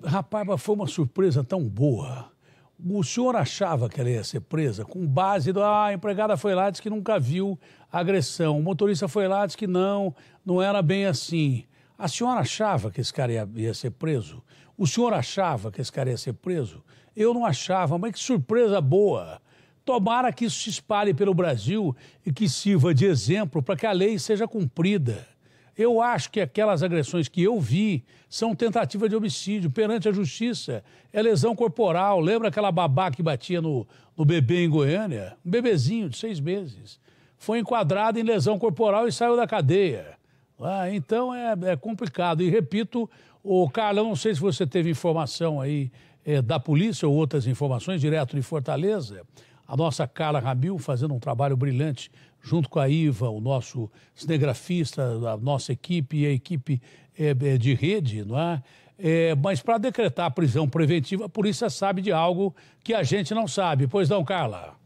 Rapaz, mas foi uma surpresa tão boa. O senhor achava que ela ia ser presa com base do... a empregada foi lá, disse que nunca viu agressão. O motorista foi lá, disse que não era bem assim. A senhora achava que esse cara ia ser preso? O senhor achava que esse cara ia ser preso? Eu não achava, mas que surpresa boa. Tomara que isso se espalhe pelo Brasil e que sirva de exemplo para que a lei seja cumprida. Eu acho que aquelas agressões que eu vi são tentativa de homicídio perante a justiça. É lesão corporal. Lembra aquela babá que batia no bebê em Goiânia? Um bebezinho de 6 meses. Foi enquadrado em lesão corporal e saiu da cadeia. Então é complicado. E repito, Carla, não sei se você teve informação aí da polícia ou outras informações direto de Fortaleza. A nossa Carla Ramil fazendo um trabalho brilhante junto com a Iva, o nosso cinegrafista, a nossa equipe e a equipe de rede, não é? Mas para decretar a prisão preventiva, a polícia sabe de algo que a gente não sabe. Pois não, Carla?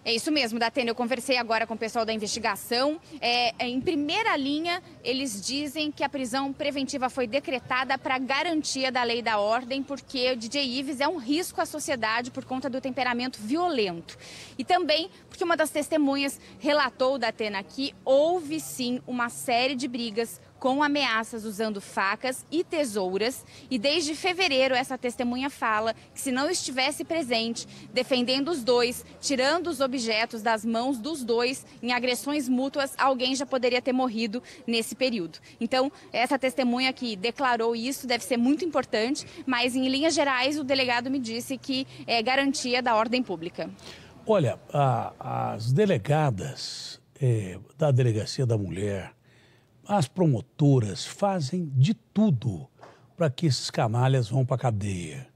É isso mesmo, Datena. Eu conversei agora com o pessoal da investigação. Em primeira linha, eles dizem que a prisão preventiva foi decretada para garantia da lei e da ordem, porque o DJ Ives é um risco à sociedade por conta do temperamento violento. E também porque uma das testemunhas relatou, Datena, que houve sim uma série de brigas com ameaças usando facas e tesouras. E desde fevereiro, essa testemunha fala que se não estivesse presente, defendendo os dois, tirando os objetos das mãos dos dois em agressões mútuas, alguém já poderia ter morrido nesse período. Então, essa testemunha que declarou isso deve ser muito importante, mas em linhas gerais, o delegado me disse que é garantia da ordem pública. Olha, as delegadas da Delegacia da Mulher, as promotoras fazem de tudo para que esses canalhas vão para a cadeia.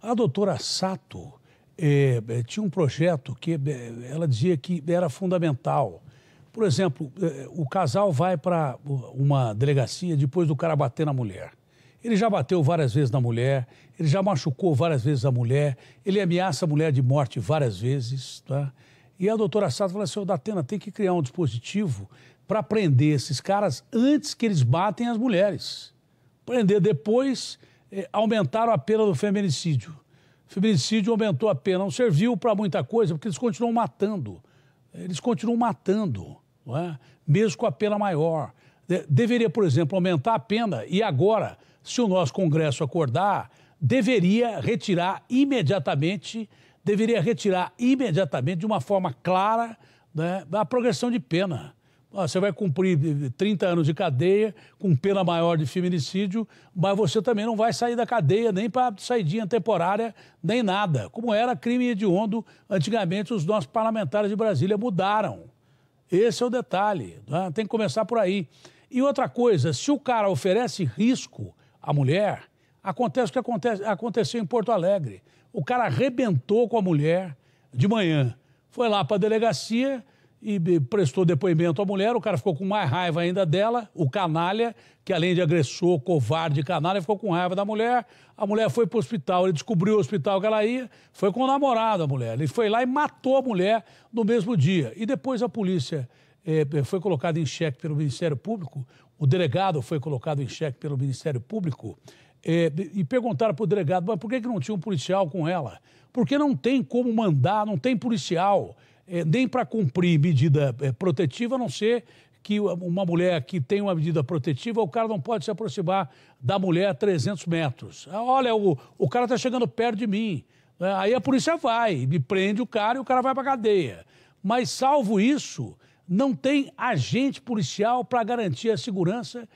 A doutora Sato tinha um projeto que ela dizia que era fundamental. Por exemplo, o casal vai para uma delegacia depois do cara bater na mulher. Ele já bateu várias vezes na mulher, ele já machucou várias vezes a mulher, ele ameaça a mulher de morte várias vezes, tá? E a doutora Sato falou assim, Datena, tem que criar um dispositivo para prender esses caras antes que eles batem as mulheres. Prender depois, aumentaram a pena do feminicídio. O feminicídio aumentou a pena, não serviu para muita coisa, porque eles continuam matando. Eles continuam matando, não é? Mesmo com a pena maior. Deveria, por exemplo, aumentar a pena e agora, se o nosso Congresso acordar, deveria retirar imediatamente de uma forma clara, né, a progressão de pena. Você vai cumprir 30 anos de cadeia com pena maior de feminicídio, mas você também não vai sair da cadeia nem para saidinha temporária, nem nada. Como era crime hediondo, antigamente os nossos parlamentares de Brasília mudaram. Esse é o detalhe, né? Tem que começar por aí. E outra coisa, se o cara oferece risco à mulher, acontece o que aconteceu em Porto Alegre. O cara arrebentou com a mulher de manhã, foi lá para a delegacia e prestou depoimento à mulher, o cara ficou com mais raiva ainda dela, o canalha, que além de agressor, covarde, canalha, ficou com raiva da mulher, a mulher foi para o hospital, ele descobriu o hospital que ela ia, foi com o namorado a mulher, ele foi lá e matou a mulher no mesmo dia. E depois a polícia foi colocada em xeque pelo Ministério Público, o delegado foi colocado em xeque pelo Ministério Público, e perguntaram para o delegado, mas por que não tinha um policial com ela? Porque não tem como mandar, não tem policial, nem para cumprir medida protetiva, a não ser que uma mulher que tem uma medida protetiva, o cara não pode se aproximar da mulher a 300 metros. Olha, o cara está chegando perto de mim. Aí a polícia vai, me prende o cara e o cara vai para a cadeia. Mas, salvo isso, não tem agente policial para garantir a segurança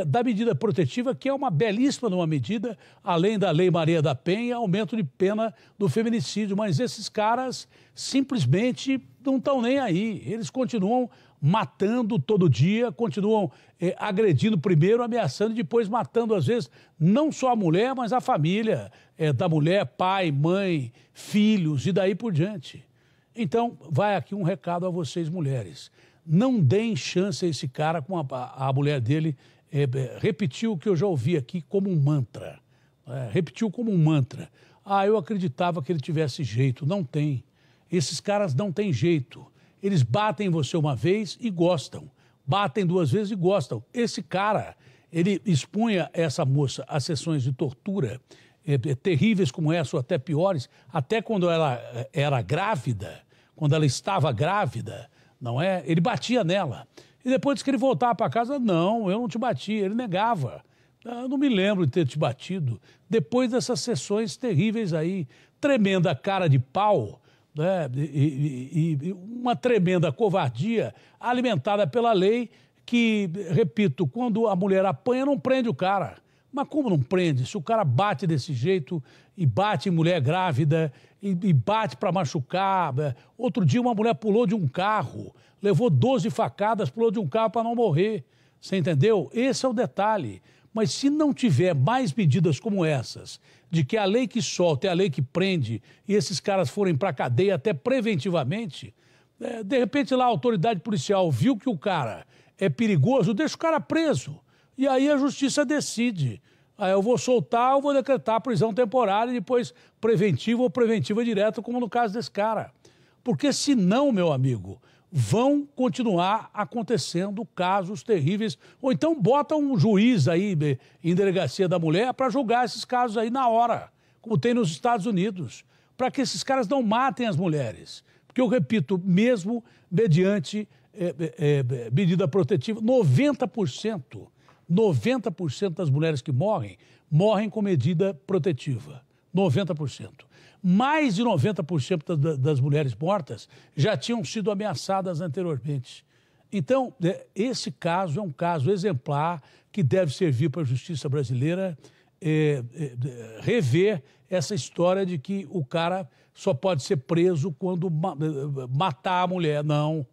da medida protetiva, que é uma belíssima numa medida, além da Lei Maria da Penha, aumento de pena do feminicídio. Mas esses caras simplesmente não estão nem aí. Eles continuam matando todo dia, continuam agredindo primeiro, ameaçando e depois matando, às vezes, não só a mulher, mas a família da mulher, pai, mãe, filhos e daí por diante. Então, vai aqui um recado a vocês, mulheres. Não deem chance a esse cara com a mulher dele. Repetiu o que eu já ouvi aqui como um mantra. Repetiu como um mantra. Eu acreditava que ele tivesse jeito. Não tem. Esses caras não têm jeito. Eles batem você uma vez e gostam. Batem 2 vezes e gostam. Esse cara, ele expunha essa moça a sessões de tortura terríveis como essa, ou até piores, até quando ela era grávida, quando ela estava grávida, não é? Ele batia nela. E depois disse que ele voltava para casa, não, eu não te bati, ele negava. Eu não me lembro de ter te batido. Depois dessas sessões terríveis aí, tremenda cara de pau, né? E uma tremenda covardia alimentada pela lei que, repito, quando a mulher apanha, não prende o cara. Mas como não prende? Se o cara bate desse jeito e bate em mulher grávida e bate para machucar. Outro dia uma mulher pulou de um carro, levou 12 facadas, pulou de um carro para não morrer. Você entendeu? Esse é o detalhe. Mas se não tiver mais medidas como essas, de que a lei que solta é a lei que prende e esses caras forem para a cadeia até preventivamente, de repente lá a autoridade policial viu que o cara é perigoso, deixa o cara preso. E aí a justiça decide. Aí eu vou soltar, eu vou decretar prisão temporária e depois preventiva ou preventiva direta, como no caso desse cara. Porque senão, meu amigo, vão continuar acontecendo casos terríveis. Ou então bota um juiz aí em delegacia da mulher para julgar esses casos aí na hora, como tem nos Estados Unidos, para que esses caras não matem as mulheres. Porque eu repito, mesmo mediante medida protetiva, 90% das mulheres que morrem com medida protetiva. 90%. Mais de 90% das mulheres mortas já tinham sido ameaçadas anteriormente. Então, esse caso é um caso exemplar que deve servir para a justiça brasileira rever essa história de que o cara só pode ser preso quando matar a mulher. Não.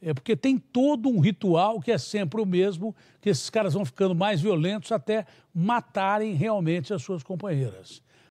É porque tem todo um ritual que é sempre o mesmo, que esses caras vão ficando mais violentos até matarem realmente as suas companheiras.